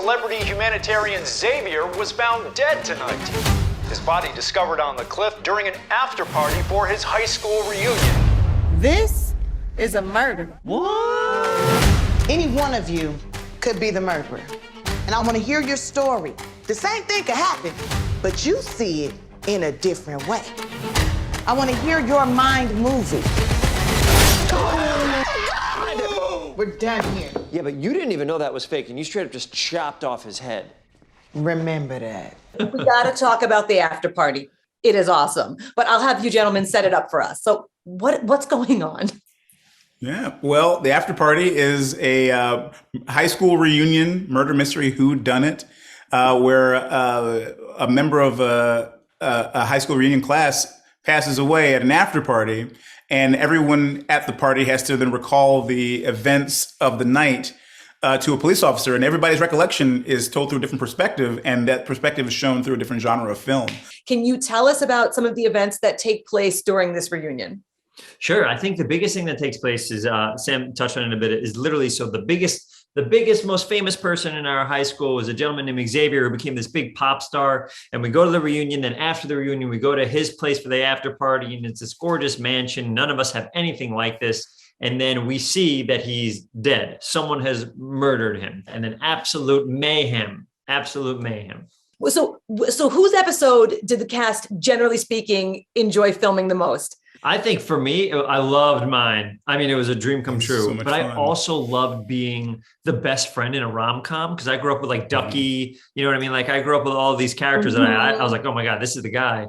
celebrity humanitarian Xavier was found dead tonight. His body discovered on the cliff during an after party for his high school reunion. This is a murder. What? Any one of you could be the murderer. And I want to hear your story. The same thing could happen, but you see it in a different way. I want to hear your mind moving. We're done here. Yeah, but you didn't even know that was fake, and you straight up just chopped off his head. Remember that. We gotta talk about the after party. It is awesome, but I'll have you gentlemen set it up for us. So what's going on? Yeah, well, the after party is a high school reunion murder mystery whodunit, where a member of a high school reunion class passes away at an after party, and everyone at the party has to then recall the events of the night to a police officer, and everybody's recollection is told through a different perspective, and that perspective is shown through a different genre of film. Can you tell us about some of the events that take place during this reunion? Sure. I think the biggest thing that takes place is, Sam touched on it a bit, is literally, so the biggest, most famous person in our high school was a gentleman named Xavier, who became this big pop star. And we go to the reunion. Then after the reunion, we go to his place for the after party. And it's this gorgeous mansion. None of us have anything like this. And then we see that he's dead. Someone has murdered him. And then absolute mayhem. So whose episode did the cast, generally speaking, enjoy filming the most? I think for me, I loved mine. I mean, it was a dream come true, so but fun. I also loved being the best friend in a rom-com, because I grew up with like Ducky, you know what I mean? Like I grew up with all these characters that I was like, oh my God, this is the guy.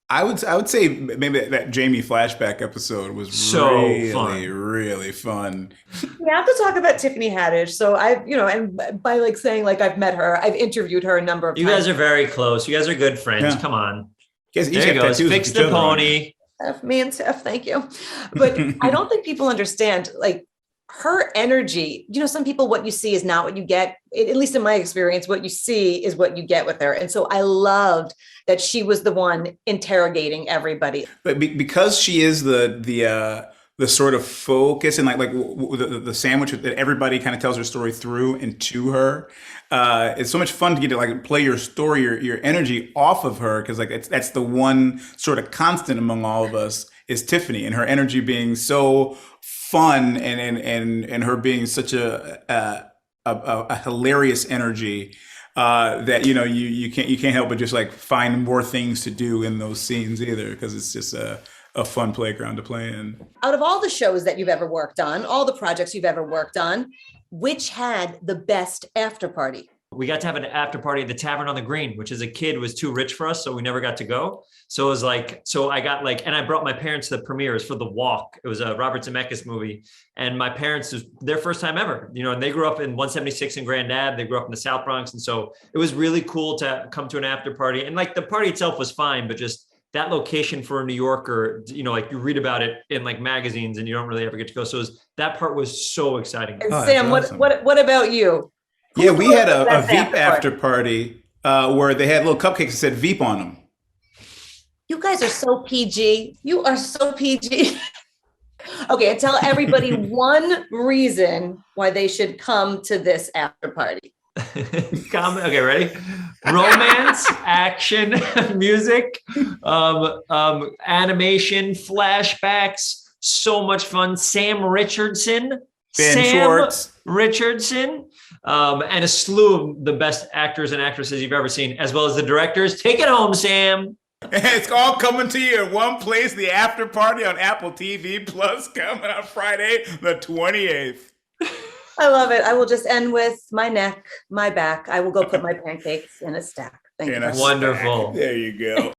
I would say maybe that Jamie flashback episode was So really fun. We have to talk about Tiffany Haddish. So and by like saying like I've met her, I've interviewed her a number of times. You guys are very close. You guys are good friends. Yeah. Come on. Yes, There you go. Fix the pony. Me and Steph, thank you. But I don't think people understand like her energy. You know, some people, what you see is not what you get. At least in my experience, what you see is what you get with her. And so I loved that she was the one interrogating everybody. But because she is the sort of focus and like the sandwich that everybody kind of tells their story through and to her, it's so much fun to get to like play your story, your energy off of her, because like that's the one sort of constant among all of us is Tiffany, and her energy being so fun and her being such a hilarious energy. That you can't help but just like find more things to do in those scenes either, because it's just a fun playground to play in. Out of all the shows that you've ever worked on, all the projects you've ever worked on, which had the best after party? We got to have an after party at the Tavern on the Green, which as a kid was too rich for us, so we never got to go. So it was like, so I got like, and I brought my parents to the premieres for The Walk. It was a Robert Zemeckis movie, and my parents, it was their first time ever, and they grew up in 176 in Grand Ave. They grew up in the South Bronx, and so it was really cool to come to an after party. And like the party itself was fine, but just that location for a New Yorker, like you read about it in like magazines, and you don't really ever get to go. So that part was so exciting. And Sam, awesome. what about you? Yeah, we had a Veep after party where they had little cupcakes that said Veep on them. You guys are so PG. You are so PG. Okay, tell everybody one reason why they should come to this after party. Okay, ready? Romance, action, music, animation, flashbacks, so much fun. Sam Richardson. Ben Schwartz. Richardson, and a slew of the best actors and actresses you've ever seen, as well as the directors. Take it home, Sam. It's all coming to you in one place, the after party on Apple TV Plus, coming on Friday, the 28th. I love it. I will just end with my neck, my back. I will go put my pancakes in a stack. Thank you. Wonderful. There you go.